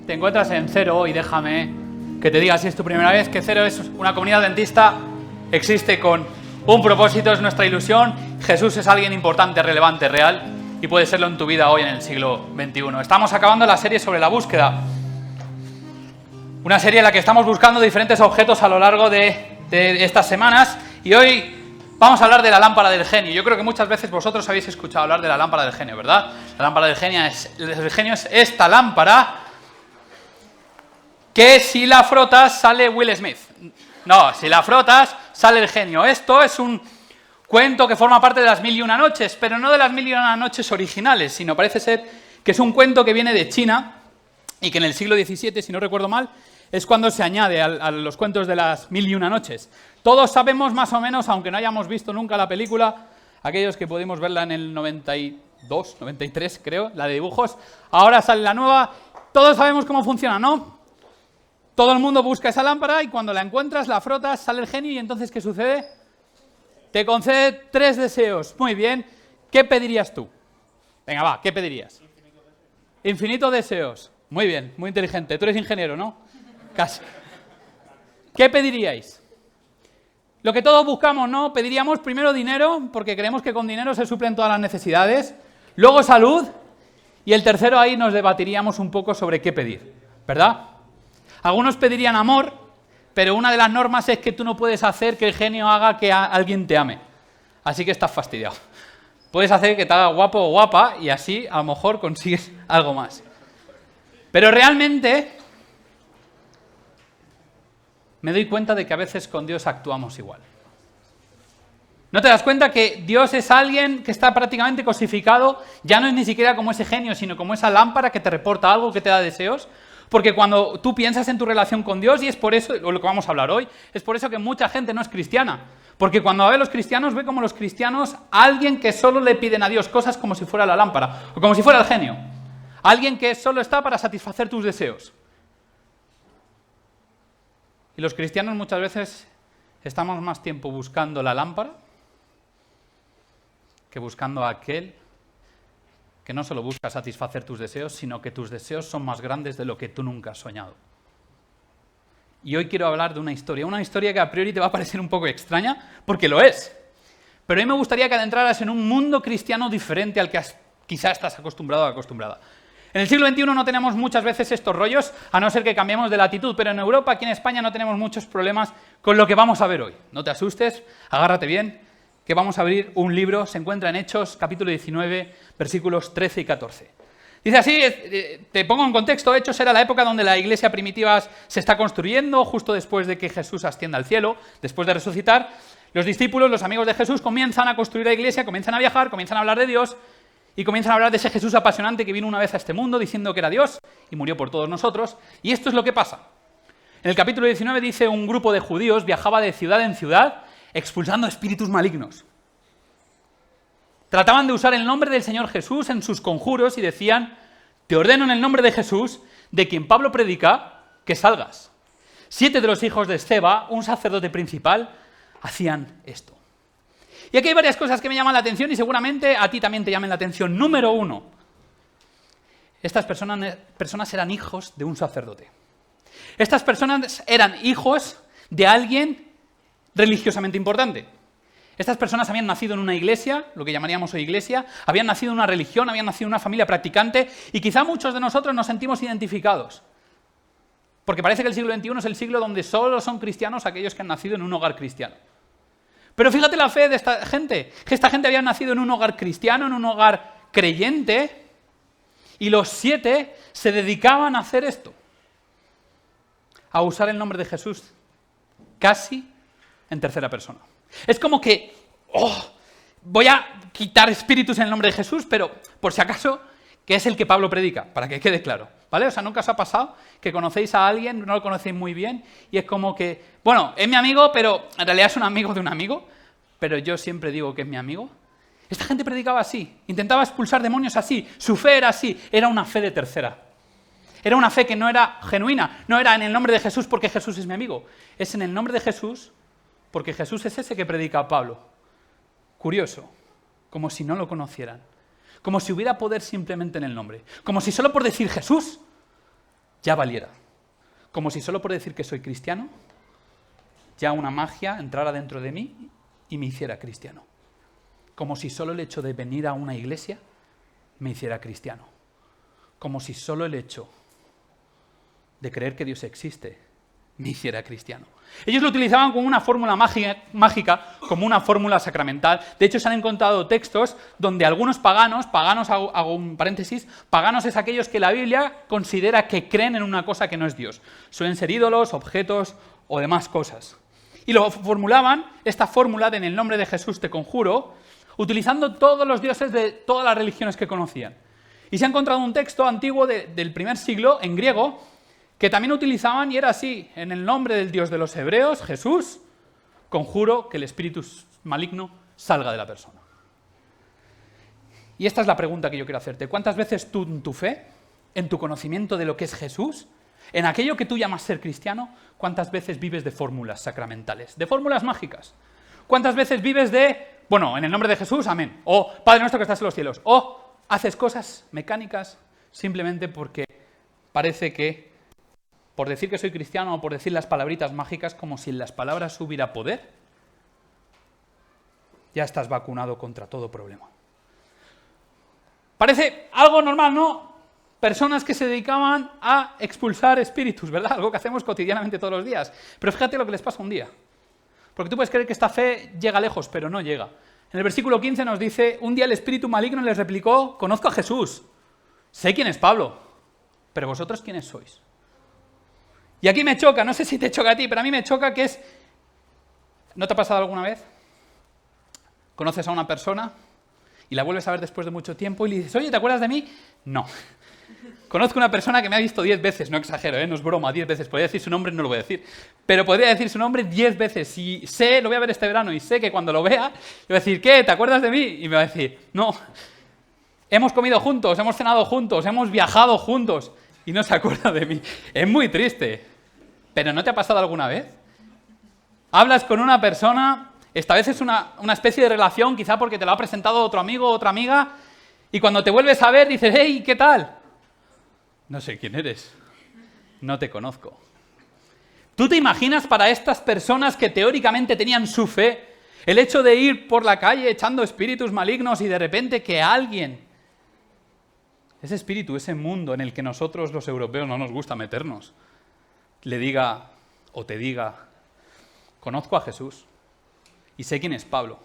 te encuentras en Cero y déjame que te diga si es tu primera vez que Cero es una comunidad adventista, existe con un propósito, es nuestra ilusión. Jesús es alguien importante, relevante, real y puede serlo en tu vida hoy en el siglo XXI. Estamos acabando la serie sobre la búsqueda. Una serie en la que estamos buscando diferentes objetos a lo largo de estas semanas y hoy vamos a hablar de la lámpara del genio. Yo creo que muchas veces vosotros habéis escuchado hablar de la lámpara del genio, ¿verdad? La lámpara del genio es esta lámpara que si la frotas sale Will Smith. No, si la frotas sale el genio. Esto es un cuento que forma parte de las 1001 noches, pero no de las 1001 noches originales, sino parece ser que es un cuento que viene de China y que en el siglo XVII, si no recuerdo mal, es cuando se añade a los cuentos de las 1001 noches. Todos sabemos más o menos, aunque no hayamos visto nunca la película, aquellos que pudimos verla en el 92, 93 creo, la de dibujos, ahora sale la nueva, todos sabemos cómo funciona, ¿no? Todo el mundo busca esa lámpara y cuando la encuentras, la frotas, sale el genio y entonces ¿qué sucede? Te concede 3 deseos. Muy bien, ¿qué pedirías tú? Venga, va, ¿qué pedirías? Infinito deseos. Muy bien, muy inteligente. Tú eres ingeniero, ¿no? Casi. ¿Qué pediríais? Lo que todos buscamos, ¿no? Pediríamos primero dinero, porque creemos que con dinero se suplen todas las necesidades. Luego salud. Y el tercero ahí nos debatiríamos un poco sobre qué pedir, ¿verdad? Algunos pedirían amor, pero una de las normas es que tú no puedes hacer que el genio haga que alguien te ame. Así que estás fastidiado. Puedes hacer que te haga guapo o guapa y así a lo mejor consigues algo más. Pero realmente me doy cuenta de que a veces con Dios actuamos igual. ¿No te das cuenta que Dios es alguien que está prácticamente cosificado? Ya no es ni siquiera como ese genio, sino como esa lámpara que te reporta algo, que te da deseos. Porque cuando tú piensas en tu relación con Dios, y es por eso, o lo que vamos a hablar hoy, es por eso que mucha gente no es cristiana. Porque cuando ve a los cristianos, ve como los cristianos a alguien que solo le piden a Dios cosas como si fuera la lámpara, o como si fuera el genio. Alguien que solo está para satisfacer tus deseos. Y los cristianos muchas veces estamos más tiempo buscando la lámpara que buscando a aquel que no solo busca satisfacer tus deseos, sino que tus deseos son más grandes de lo que tú nunca has soñado. Y hoy quiero hablar de una historia que a priori te va a parecer un poco extraña, porque lo es. Pero a mí me gustaría que adentraras en un mundo cristiano diferente al que quizá estás acostumbrado o acostumbrada. En el siglo XXI no tenemos muchas veces estos rollos, a no ser que cambiemos de latitud, pero en Europa, aquí en España, no tenemos muchos problemas con lo que vamos a ver hoy. No te asustes, agárrate bien, que vamos a abrir un libro, se encuentra en Hechos, capítulo 19, versículos 13 y 14. Dice así, te pongo en contexto, Hechos era la época donde la iglesia primitiva se está construyendo, justo después de que Jesús ascienda al cielo, después de resucitar. Los discípulos, los amigos de Jesús, comienzan a construir la iglesia, comienzan a viajar, comienzan a hablar de Dios y comienzan a hablar de ese Jesús apasionante que vino una vez a este mundo diciendo que era Dios y murió por todos nosotros. Y esto es lo que pasa. En el capítulo 19 dice, un grupo de judíos viajaba de ciudad en ciudad expulsando espíritus malignos. Trataban de usar el nombre del Señor Jesús en sus conjuros y decían, te ordeno en el nombre de Jesús, de quien Pablo predica, que salgas. 7 de los hijos de Esceva, un sacerdote principal, hacían esto. Y aquí hay varias cosas que me llaman la atención y seguramente a ti también te llamen la atención. Número 1, estas personas eran hijos de un sacerdote. Estas personas eran hijos de alguien religiosamente importante. Estas personas habían nacido en una iglesia, lo que llamaríamos hoy iglesia, habían nacido en una religión, habían nacido en una familia practicante y quizá muchos de nosotros nos sentimos identificados. Porque parece que el siglo XXI es el siglo donde solo son cristianos aquellos que han nacido en un hogar cristiano. Pero fíjate la fe de esta gente, que esta gente había nacido en un hogar cristiano, en un hogar creyente, y los 7 se dedicaban a hacer esto, a usar el nombre de Jesús casi en tercera persona. Es como que, voy a quitar espíritus en el nombre de Jesús, pero por si acaso, que es el que Pablo predica, para que quede claro, ¿vale? O sea, nunca os ha pasado que conocéis a alguien, no lo conocéis muy bien, y es como que, bueno, es mi amigo, pero en realidad es un amigo de un amigo, pero yo siempre digo que es mi amigo. Esta gente predicaba así, intentaba expulsar demonios así, su fe era así, era una fe de tercera. Era una fe que no era genuina, no era en el nombre de Jesús porque Jesús es mi amigo, es en el nombre de Jesús porque Jesús es ese que predica a Pablo. Curioso, como si no lo conocieran, como si hubiera poder simplemente en el nombre, como si solo por decir Jesús ya valiera. Como si solo por decir que soy cristiano, ya una magia entrara dentro de mí y me hiciera cristiano. Como si solo el hecho de venir a una iglesia me hiciera cristiano. Como si solo el hecho de creer que Dios existe me hiciera cristiano. Ellos lo utilizaban como una fórmula mágica, como una fórmula sacramental. De hecho, se han encontrado textos donde algunos paganos, hago un paréntesis, paganos es aquellos que la Biblia considera que creen en una cosa que no es Dios. Suelen ser ídolos, objetos o demás cosas. Y lo formulaban, esta fórmula de en el nombre de Jesús te conjuro, utilizando todos los dioses de todas las religiones que conocían. Y se ha encontrado un texto antiguo del primer siglo, en griego, que también utilizaban y era así: en el nombre del Dios de los hebreos, Jesús, conjuro que el espíritu maligno salga de la persona. Y esta es la pregunta que yo quiero hacerte. ¿Cuántas veces tú en tu fe, en tu conocimiento de lo que es Jesús, en aquello que tú llamas ser cristiano, cuántas veces vives de fórmulas sacramentales, de fórmulas mágicas? ¿Cuántas veces vives de, bueno, en el nombre de Jesús, amén, o Padre nuestro que estás en los cielos, o haces cosas mecánicas simplemente porque parece que, por decir que soy cristiano o por decir las palabritas mágicas, como si en las palabras hubiera poder, ya estás vacunado contra todo problema? Parece algo normal, ¿no? Personas que se dedicaban a expulsar espíritus, ¿verdad? Algo que hacemos cotidianamente todos los días. Pero fíjate lo que les pasa un día. Porque tú puedes creer que esta fe llega lejos, pero no llega. En el versículo 15 nos dice: un día el espíritu maligno les replicó: conozco a Jesús, sé quién es Pablo, pero vosotros ¿quiénes sois? Y aquí me choca, no sé si te choca a ti, pero a mí me choca que es... ¿No te ha pasado alguna vez? Conoces a una persona y la vuelves a ver después de mucho tiempo y le dices: oye, ¿te acuerdas de mí? No. Conozco una persona que me ha visto 10 veces, no exagero, no es broma, 10 veces. Podría decir su nombre, no lo voy a decir. Pero podría decir su nombre 10 veces. Si sé, lo voy a ver este verano y sé que cuando lo vea, le voy a decir: ¿qué? ¿Te acuerdas de mí? Y me va a decir: no. Hemos comido juntos, hemos cenado juntos, hemos viajado juntos y no se acuerda de mí. Es muy triste. ¿Pero no te ha pasado alguna vez? Hablas con una persona, estableces una especie de relación, quizá porque te lo ha presentado otro amigo o otra amiga, y cuando te vuelves a ver dices: hey, ¿qué tal? No sé quién eres, no te conozco. ¿Tú te imaginas para estas personas que teóricamente tenían su fe, el hecho de ir por la calle echando espíritus malignos y de repente que alguien, ese espíritu, ese mundo en el que nosotros los europeos no nos gusta meternos, le diga o te diga: conozco a Jesús y sé quién es Pablo,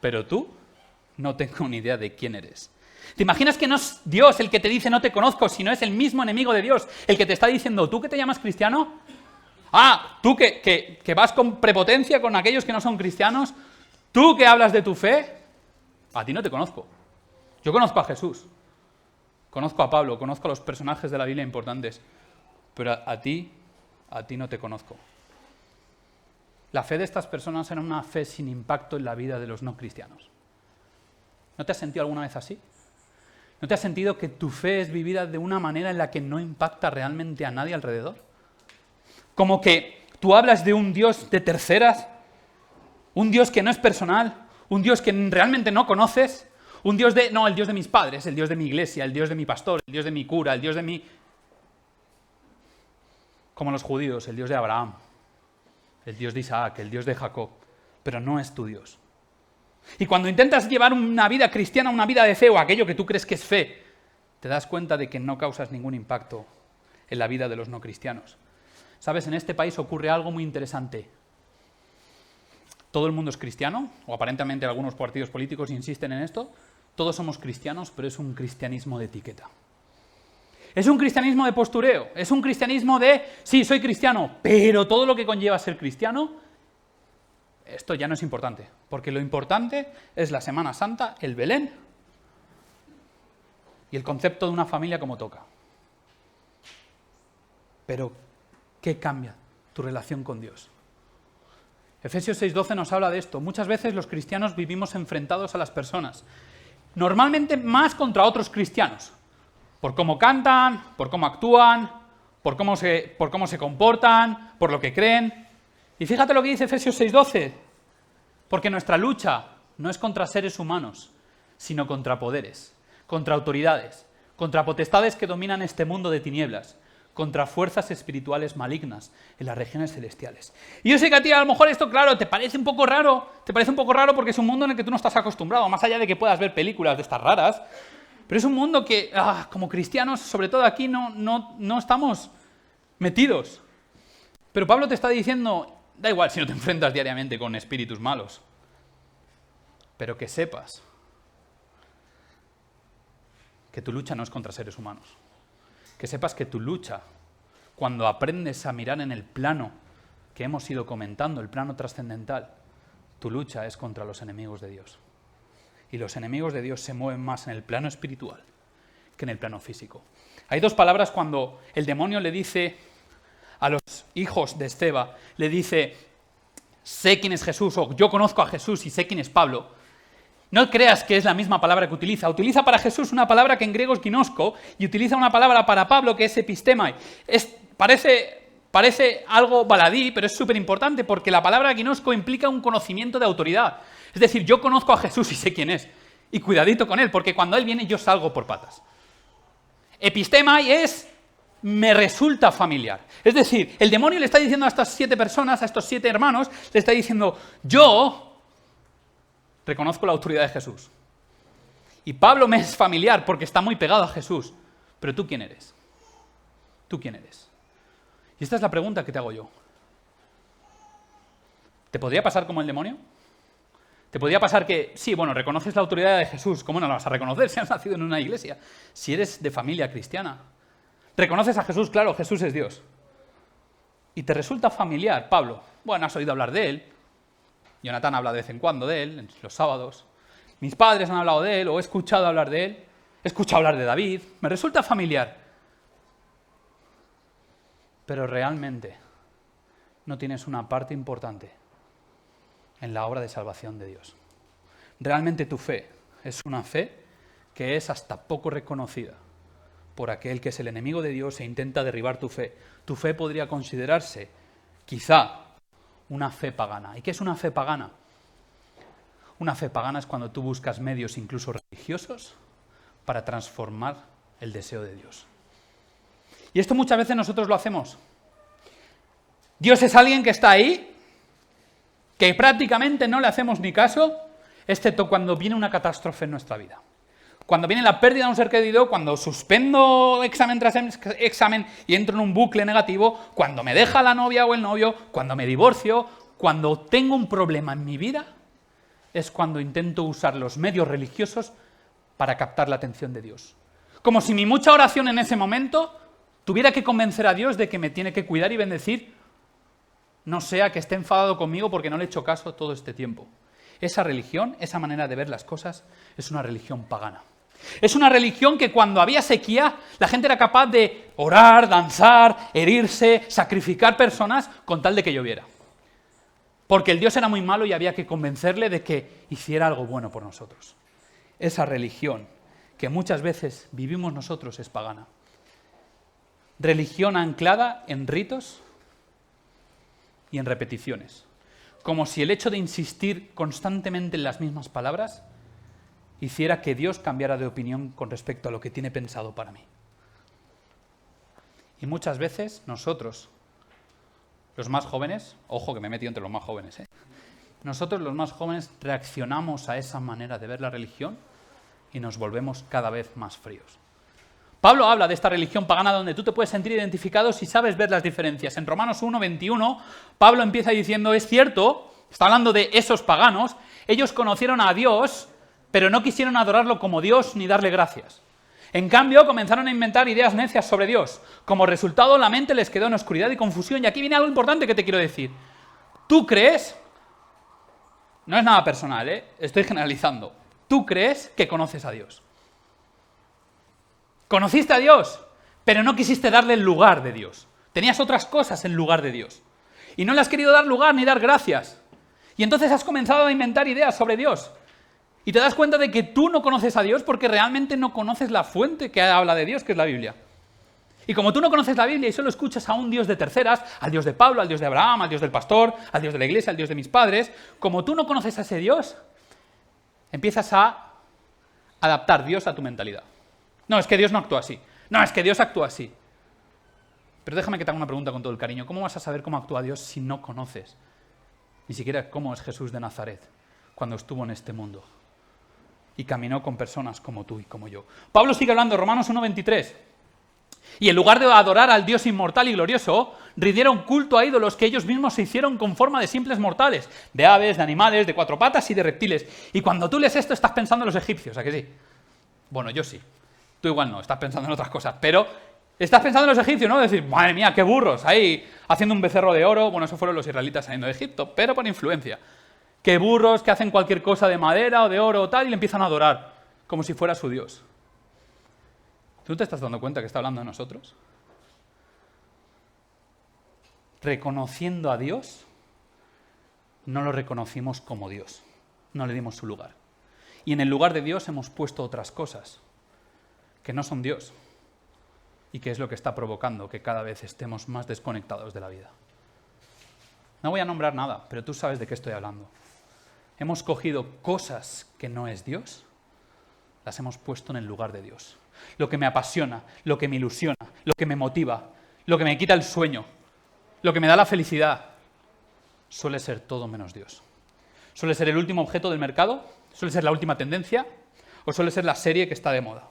pero tú no tengo ni idea de quién eres? ¿Te imaginas que no es Dios el que te dice no te conozco, sino es el mismo enemigo de Dios el que te está diciendo: ¿tú que te llamas cristiano? Ah, tú que vas con prepotencia con aquellos que no son cristianos, tú que hablas de tu fe, a ti no te conozco. Yo conozco a Jesús, conozco a Pablo, conozco a los personajes de la Biblia importantes, pero a ti no te conozco. La fe de estas personas era una fe sin impacto en la vida de los no cristianos. ¿No te has sentido alguna vez así? ¿No te has sentido que tu fe es vivida de una manera en la que no impacta realmente a nadie alrededor? Como que tú hablas de un Dios de terceras, un Dios que no es personal, un Dios que realmente no conoces, un Dios de... no, el Dios de mis padres, el Dios de mi iglesia, el Dios de mi pastor, el Dios de mi cura, el Dios de mi... Como los judíos, el Dios de Abraham, el Dios de Isaac, el Dios de Jacob, pero no es tu Dios. Y cuando intentas llevar una vida cristiana, una vida de fe o aquello que tú crees que es fe, te das cuenta de que no causas ningún impacto en la vida de los no cristianos. ¿Sabes? En este país ocurre algo muy interesante. Todo el mundo es cristiano, o aparentemente algunos partidos políticos insisten en esto. Todos somos cristianos, pero es un cristianismo de etiqueta. Es un cristianismo de postureo, es un cristianismo de, sí, soy cristiano, pero todo lo que conlleva ser cristiano, esto ya no es importante, porque lo importante es la Semana Santa, el Belén y el concepto de una familia como toca. Pero, ¿qué cambia tu relación con Dios? Efesios 6:12 nos habla de esto. Muchas veces los cristianos vivimos enfrentados a las personas, normalmente más contra otros cristianos, por cómo cantan, por cómo actúan, por cómo se comportan, por lo que creen. Y fíjate lo que dice Efesios 6:12, porque nuestra lucha no es contra seres humanos, sino contra poderes, contra autoridades, contra potestades que dominan este mundo de tinieblas, contra fuerzas espirituales malignas en las regiones celestiales. Y yo sé que a ti a lo mejor esto, claro, te parece un poco raro porque es un mundo en el que tú no estás acostumbrado, más allá de que puedas ver películas de estas raras, pero es un mundo que, como cristianos, sobre todo aquí, no estamos metidos. Pero Pablo te está diciendo, da igual si no te enfrentas diariamente con espíritus malos, pero que sepas que tu lucha no es contra seres humanos. Que sepas que tu lucha, cuando aprendes a mirar en el plano que hemos ido comentando, el plano trascendental, tu lucha es contra los enemigos de Dios. Y los enemigos de Dios se mueven más en el plano espiritual que en el plano físico. Hay dos palabras cuando el demonio le dice a los hijos de Esceva, le dice, sé quién es Jesús, o yo conozco a Jesús y sé quién es Pablo. No creas que es la misma palabra que utiliza. Utiliza para Jesús una palabra que en griego es ginosko y utiliza una palabra para Pablo que es epistemai. Parece algo baladí, pero es súper importante porque la palabra ginosko implica un conocimiento de autoridad. Es decir, yo conozco a Jesús y sé quién es. Y cuidadito con él, porque cuando él viene yo salgo por patas. Epistemai es, me resulta familiar. Es decir, el demonio le está diciendo a estas 7 personas, a estos 7 hermanos, le está diciendo, yo reconozco la autoridad de Jesús. Y Pablo me es familiar porque está muy pegado a Jesús. Pero ¿tú quién eres? ¿Tú quién eres? Y esta es la pregunta que te hago yo. ¿Te podría pasar como el demonio? ¿Te podría pasar que, sí, bueno, reconoces la autoridad de Jesús? ¿Cómo no la vas a reconocer si has nacido en una iglesia? Si eres de familia cristiana. ¿Reconoces a Jesús? Claro, Jesús es Dios. Y te resulta familiar, Pablo. Bueno, has oído hablar de él. Jonathan habla de vez en cuando de él, en los sábados. Mis padres han hablado de él, o he escuchado hablar de él. He escuchado hablar de David. Me resulta familiar. Pero realmente no tienes una parte importante en la obra de salvación de Dios. Realmente tu fe es una fe que es hasta poco reconocida por aquel que es el enemigo de Dios e intenta derribar tu fe. Tu fe podría considerarse, quizá, una fe pagana. ¿Y qué es una fe pagana? Una fe pagana es cuando tú buscas medios incluso religiosos para transformar el deseo de Dios. Y esto muchas veces nosotros lo hacemos. Dios es alguien que está ahí, que prácticamente no le hacemos ni caso, excepto cuando viene una catástrofe en nuestra vida. Cuando viene la pérdida de un ser querido, cuando suspendo examen tras examen y entro en un bucle negativo, cuando me deja la novia o el novio, cuando me divorcio, cuando tengo un problema en mi vida, es cuando intento usar los medios religiosos para captar la atención de Dios. Como si mi mucha oración en ese momento tuviera que convencer a Dios de que me tiene que cuidar y bendecir, no sea que esté enfadado conmigo porque no le he hecho caso todo este tiempo. Esa religión, esa manera de ver las cosas, es una religión pagana. Es una religión que cuando había sequía, la gente era capaz de orar, danzar, herirse, sacrificar personas con tal de que lloviera. Porque el Dios era muy malo y había que convencerle de que hiciera algo bueno por nosotros. Esa religión que muchas veces vivimos nosotros es pagana. Religión anclada en ritos y en repeticiones. Como si el hecho de insistir constantemente en las mismas palabras hiciera que Dios cambiara de opinión con respecto a lo que tiene pensado para mí. Y muchas veces nosotros, los más jóvenes, ojo que me he metido entre los más jóvenes, nosotros los más jóvenes reaccionamos a esa manera de ver la religión y nos volvemos cada vez más fríos. Pablo habla de esta religión pagana donde tú te puedes sentir identificado si sabes ver las diferencias. En Romanos 1:21, Pablo empieza diciendo, es cierto, está hablando de esos paganos, ellos conocieron a Dios, pero no quisieron adorarlo como Dios ni darle gracias. En cambio, comenzaron a inventar ideas necias sobre Dios. Como resultado, la mente les quedó en oscuridad y confusión. Y aquí viene algo importante que te quiero decir. ¿Tú crees? No es nada personal, estoy generalizando. ¿Tú crees que conoces a Dios? Conociste a Dios, pero no quisiste darle el lugar de Dios. Tenías otras cosas en lugar de Dios. Y no le has querido dar lugar ni dar gracias. Y entonces has comenzado a inventar ideas sobre Dios. Y te das cuenta de que tú no conoces a Dios porque realmente no conoces la fuente que habla de Dios, que es la Biblia. Y como tú no conoces la Biblia y solo escuchas a un Dios de terceras, al Dios de Pablo, al Dios de Abraham, al Dios del pastor, al Dios de la iglesia, al Dios de mis padres, como tú no conoces a ese Dios, empiezas a adaptar Dios a tu mentalidad. No, es que Dios no actúa así. No, es que Dios actúa así. Pero déjame que te haga una pregunta con todo el cariño. ¿Cómo vas a saber cómo actúa Dios si no conoces ni siquiera cómo es Jesús de Nazaret cuando estuvo en este mundo y caminó con personas como tú y como yo? Pablo sigue hablando, Romanos 1:23. Y en lugar de adorar al Dios inmortal y glorioso, rindieron culto a ídolos que ellos mismos se hicieron con forma de simples mortales, de aves, de animales, de cuatro patas y de reptiles. Y cuando tú lees esto estás pensando en los egipcios, ¿a que sí? Bueno, yo sí. Tú igual no, estás pensando en otras cosas, pero estás pensando en los egipcios, ¿no? Decir, madre mía, qué burros, ahí haciendo un becerro de oro. Bueno, eso fueron los israelitas saliendo de Egipto, pero por influencia. Qué burros que hacen cualquier cosa de madera o de oro o tal y le empiezan a adorar, como si fuera su Dios. ¿Tú te estás dando cuenta que está hablando de nosotros? Reconociendo a Dios, no lo reconocimos como Dios, no le dimos su lugar. Y en el lugar de Dios hemos puesto otras cosas que no son Dios y que es lo que está provocando que cada vez estemos más desconectados de la vida. No voy a nombrar nada, pero tú sabes de qué estoy hablando. Hemos cogido cosas que no es Dios, las hemos puesto en el lugar de Dios. Lo que me apasiona, lo que me ilusiona, lo que me motiva, lo que me quita el sueño, lo que me da la felicidad, suele ser todo menos Dios. Suele ser el último objeto del mercado, suele ser la última tendencia o suele ser la serie que está de moda.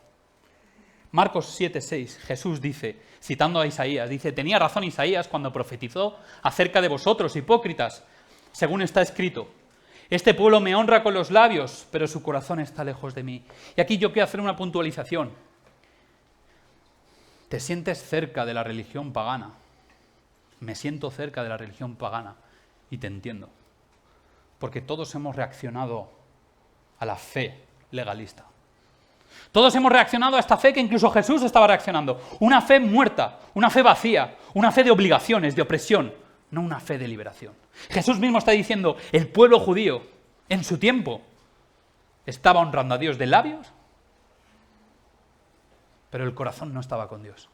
Marcos 7:6, Jesús dice, citando a Isaías, dice, tenía razón Isaías cuando profetizó acerca de vosotros, hipócritas, según está escrito. Este pueblo me honra con los labios, pero su corazón está lejos de mí. Y aquí yo quiero hacer una puntualización. ¿Te sientes cerca de la religión pagana? Me siento cerca de la religión pagana y te entiendo. Porque todos hemos reaccionado a la fe legalista. Todos hemos reaccionado a esta fe que incluso Jesús estaba reaccionando. Una fe muerta, una fe vacía, una fe de obligaciones, de opresión, no una fe de liberación. Jesús mismo está diciendo, el pueblo judío, en su tiempo, estaba honrando a Dios de labios, pero el corazón no estaba con Dios.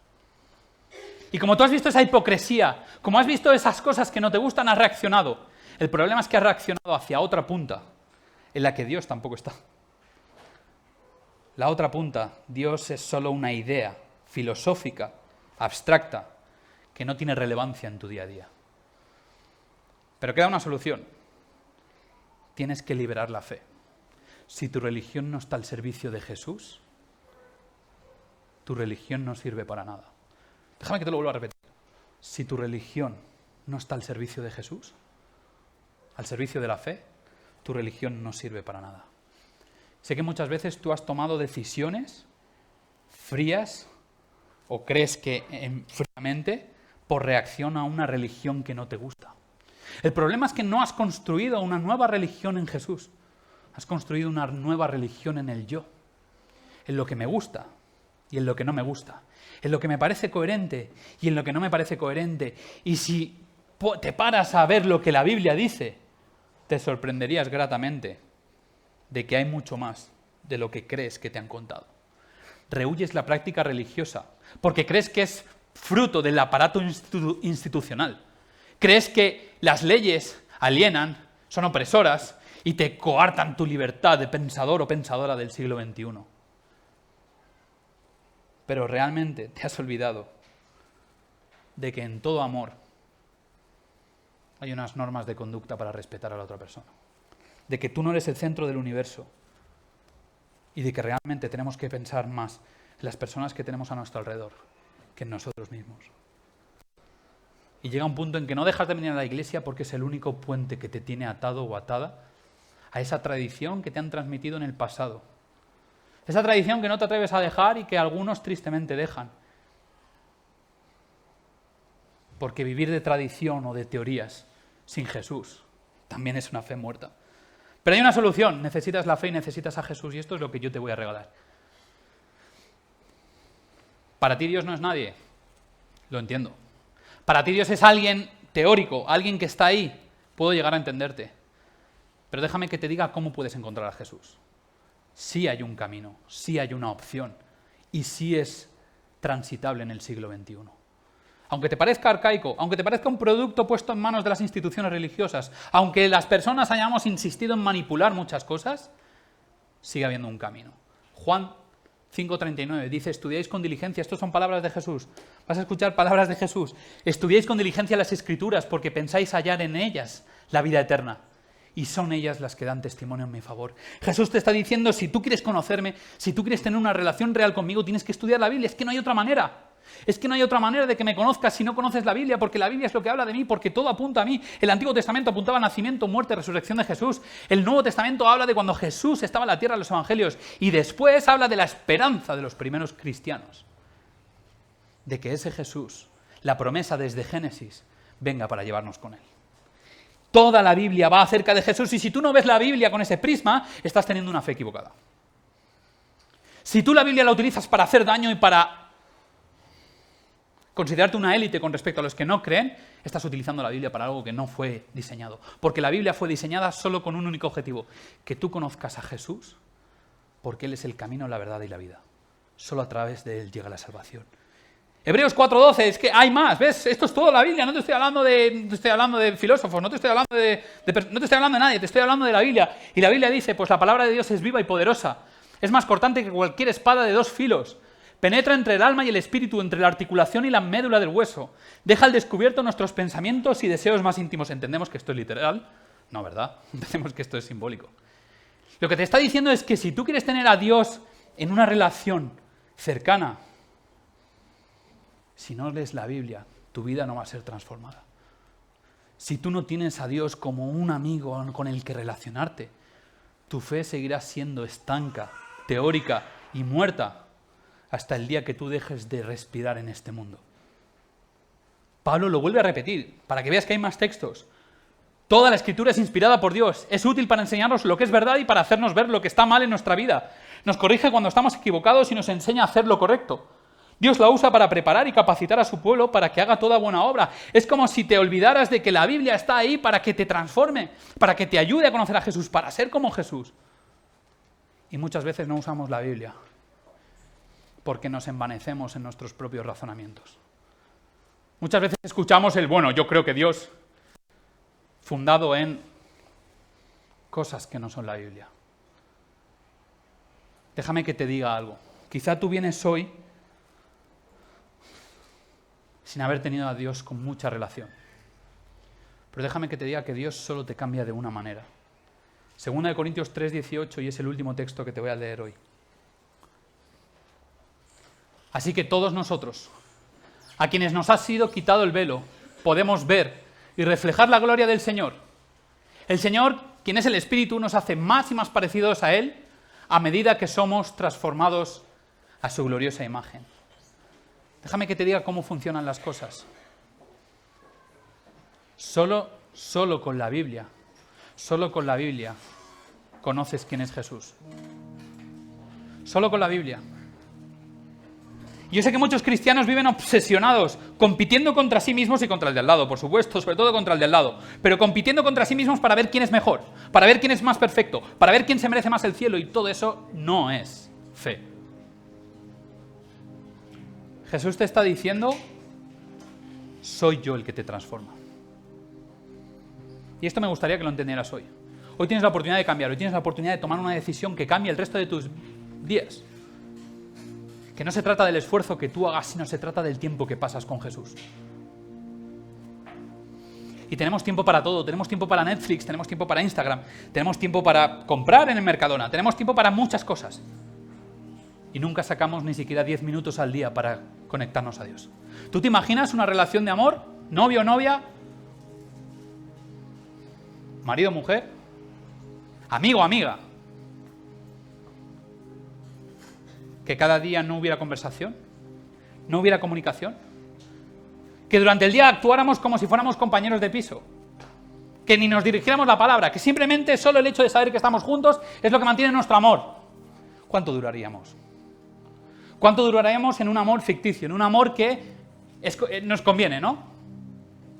Y como tú has visto esa hipocresía, como has visto esas cosas que no te gustan, has reaccionado. El problema es que has reaccionado hacia otra punta, en la que Dios tampoco está. La otra punta, Dios es solo una idea filosófica, abstracta, que no tiene relevancia en tu día a día. Pero queda una solución. Tienes que liberar la fe. Si tu religión no está al servicio de Jesús, tu religión no sirve para nada. Déjame que te lo vuelva a repetir. Si tu religión no está al servicio de Jesús, al servicio de la fe, tu religión no sirve para nada. Sé que muchas veces tú has tomado decisiones frías o crees que fríamente por reacción a una religión que no te gusta. El problema es que no has construido una nueva religión en Jesús. Has construido una nueva religión en el yo, en lo que me gusta y en lo que no me gusta, en lo que me parece coherente y en lo que no me parece coherente. Y si te paras a ver lo que la Biblia dice, te sorprenderías gratamente de que hay mucho más de lo que crees que te han contado. Rehuyes la práctica religiosa porque crees que es fruto del aparato institucional. Crees que las leyes alienan, son opresoras y te coartan tu libertad de pensador o pensadora del siglo XXI. Pero realmente te has olvidado de que en todo amor hay unas normas de conducta para respetar a la otra persona. De que tú no eres el centro del universo y de que realmente tenemos que pensar más en las personas que tenemos a nuestro alrededor que en nosotros mismos. Y llega un punto en que no dejas de venir a la iglesia porque es el único puente que te tiene atado o atada a esa tradición que te han transmitido en el pasado. Esa tradición que no te atreves a dejar y que algunos tristemente dejan. Porque vivir de tradición o de teorías sin Jesús también es una fe muerta. Pero hay una solución, necesitas la fe y necesitas a Jesús y esto es lo que yo te voy a regalar. Para ti Dios no es nadie, lo entiendo. Para ti Dios es alguien teórico, alguien que está ahí, puedo llegar a entenderte. Pero déjame que te diga cómo puedes encontrar a Jesús. Sí hay un camino, sí hay una opción y sí es transitable en el siglo XXI. Aunque te parezca arcaico, aunque te parezca un producto puesto en manos de las instituciones religiosas, aunque las personas hayamos insistido en manipular muchas cosas, sigue habiendo un camino. Juan 5:39, dice, estudiáis con diligencia, estos son palabras de Jesús, vas a escuchar palabras de Jesús, estudiáis con diligencia las Escrituras porque pensáis hallar en ellas la vida eterna, y son ellas las que dan testimonio en mi favor. Jesús te está diciendo, si tú quieres conocerme, si tú quieres tener una relación real conmigo, tienes que estudiar la Biblia, es que no hay otra manera. Es que no hay otra manera de que me conozcas si no conoces la Biblia, porque la Biblia es lo que habla de mí, porque todo apunta a mí. El Antiguo Testamento apuntaba al nacimiento, muerte, resurrección de Jesús. El Nuevo Testamento habla de cuando Jesús estaba en la tierra en los Evangelios. Y después habla de la esperanza de los primeros cristianos. De que ese Jesús, la promesa desde Génesis, venga para llevarnos con él. Toda la Biblia va acerca de Jesús, y si tú no ves la Biblia con ese prisma, estás teniendo una fe equivocada. Si tú la Biblia la utilizas para hacer daño y para considerarte una élite con respecto a los que no creen, estás utilizando la Biblia para algo que no fue diseñado. Porque la Biblia fue diseñada solo con un único objetivo, que tú conozcas a Jesús, porque Él es el camino, la verdad y la vida. Solo a través de Él llega la salvación. Hebreos 4:12, es que hay más, ¿ves? Esto es toda la Biblia, no te estoy hablando de filósofos, no te estoy hablando no te estoy hablando de nadie, te estoy hablando de la Biblia. Y la Biblia dice, pues la palabra de Dios es viva y poderosa, es más cortante que cualquier espada de 2 filos, penetra entre el alma y el espíritu, entre la articulación y la médula del hueso, deja al descubierto nuestros pensamientos y deseos más íntimos. ¿Entendemos que esto es literal? No, ¿verdad? Entendemos que esto es simbólico. Lo que te está diciendo es que si tú quieres tener a Dios en una relación cercana, si no lees la Biblia, tu vida no va a ser transformada. Si tú no tienes a Dios como un amigo con el que relacionarte, tu fe seguirá siendo estanca, teórica y muerta hasta el día que tú dejes de respirar en este mundo. Pablo lo vuelve a repetir, para que veas que hay más textos. Toda la Escritura es inspirada por Dios, es útil para enseñarnos lo que es verdad y para hacernos ver lo que está mal en nuestra vida. Nos corrige cuando estamos equivocados y nos enseña a hacer lo correcto. Dios la usa para preparar y capacitar a su pueblo para que haga toda buena obra. Es como si te olvidaras de que la Biblia está ahí para que te transforme, para que te ayude a conocer a Jesús, para ser como Jesús. Y muchas veces no usamos la Biblia porque nos envanecemos en nuestros propios razonamientos. Muchas veces escuchamos yo creo que Dios, fundado en cosas que no son la Biblia. Déjame que te diga algo. Quizá tú vienes hoy sin haber tenido a Dios con mucha relación. Pero déjame que te diga que Dios solo te cambia de una manera. 2 Corintios 3:18, y es el último texto que te voy a leer hoy. Así que todos nosotros, a quienes nos ha sido quitado el velo, podemos ver y reflejar la gloria del Señor. El Señor, quien es el Espíritu, nos hace más y más parecidos a Él a medida que somos transformados a su gloriosa imagen. Déjame que te diga cómo funcionan las cosas. Solo con la Biblia conoces quién es Jesús. Solo con la Biblia. Yo sé que muchos cristianos viven obsesionados, compitiendo contra sí mismos y contra el de al lado, por supuesto, sobre todo contra el de al lado, pero compitiendo contra sí mismos para ver quién es mejor, para ver quién es más perfecto, para ver quién se merece más el cielo, y todo eso no es fe. Jesús te está diciendo, soy yo el que te transforma. Y esto me gustaría que lo entendieras hoy. Hoy tienes la oportunidad de cambiar, hoy tienes la oportunidad de tomar una decisión que cambie el resto de tus días. Que no se trata del esfuerzo que tú hagas, sino se trata del tiempo que pasas con Jesús. Y tenemos tiempo para todo, tenemos tiempo para Netflix, tenemos tiempo para Instagram, tenemos tiempo para comprar en el Mercadona, tenemos tiempo para muchas cosas. Y nunca sacamos ni siquiera 10 minutos al día para conectarnos a Dios. ¿Tú te imaginas una relación de amor? ¿Novio o novia? ¿Marido o mujer? ¿Amigo o amiga? ¿Que cada día no hubiera conversación? ¿No hubiera comunicación? ¿Que durante el día actuáramos como si fuéramos compañeros de piso? ¿Que ni nos dirigiéramos la palabra? ¿Que simplemente solo el hecho de saber que estamos juntos es lo que mantiene nuestro amor? ¿Cuánto duraríamos? ¿Cuánto duraríamos en un amor ficticio? En un amor que nos conviene, ¿no?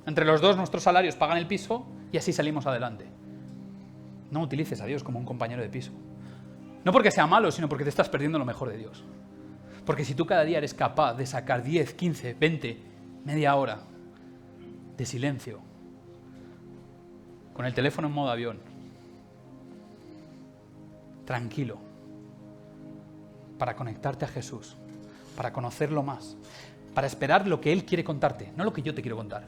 Entre los dos nuestros salarios pagan el piso y así salimos adelante. No utilices a Dios como un compañero de piso. No porque sea malo, sino porque te estás perdiendo lo mejor de Dios. Porque si tú cada día eres capaz de sacar 10, 15, 20, media hora de silencio, con el teléfono en modo avión, tranquilo, para conectarte a Jesús, para conocerlo más, para esperar lo que Él quiere contarte, no lo que yo te quiero contar.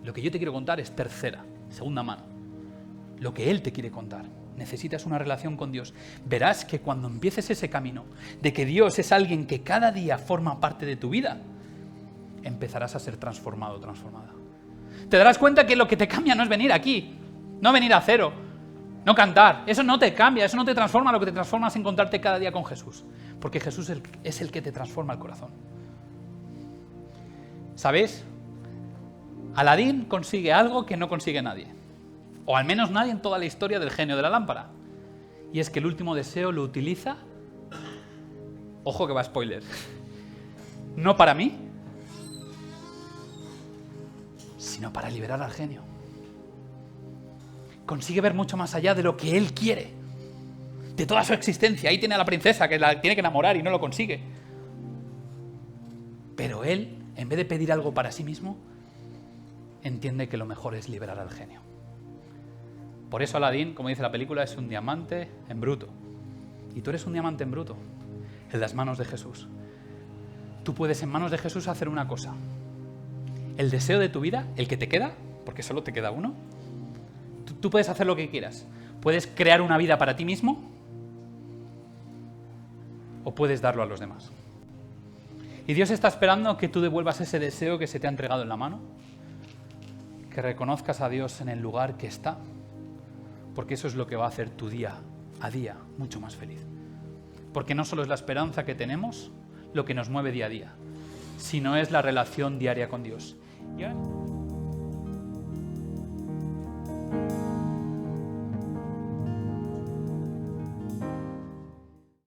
Lo que yo te quiero contar es tercera, segunda mano. Lo que Él te quiere contar. Necesitas una relación con Dios. Verás que cuando empieces ese camino de que Dios es alguien que cada día forma parte de tu vida, empezarás a ser transformado o transformada. Te darás cuenta que lo que te cambia no es venir aquí, no venir a cero, no cantar. Eso no te cambia, eso no te transforma. Lo que te transforma es encontrarte cada día con Jesús. Porque Jesús es el que te transforma el corazón. ¿Sabéis? Aladín consigue algo que no consigue nadie. O al menos nadie en toda la historia del genio de la lámpara. Y es que el último deseo lo utiliza, ojo que va spoiler, no para mí, sino para liberar al genio. Consigue ver mucho más allá de lo que él quiere, de toda su existencia. Ahí tiene a la princesa que la tiene que enamorar y no lo consigue. Pero él, en vez de pedir algo para sí mismo, entiende que lo mejor es liberar al genio. Por eso Aladín, como dice la película, es un diamante en bruto. Y tú eres un diamante en bruto, en las manos de Jesús. Tú puedes en manos de Jesús hacer una cosa. El deseo de tu vida, el que te queda, porque solo te queda uno, tú puedes hacer lo que quieras. Puedes crear una vida para ti mismo o puedes darlo a los demás. Y Dios está esperando que tú devuelvas ese deseo que se te ha entregado en la mano, que reconozcas a Dios en el lugar que está, porque eso es lo que va a hacer tu día a día mucho más feliz. Porque no solo es la esperanza que tenemos lo que nos mueve día a día, sino es la relación diaria con Dios.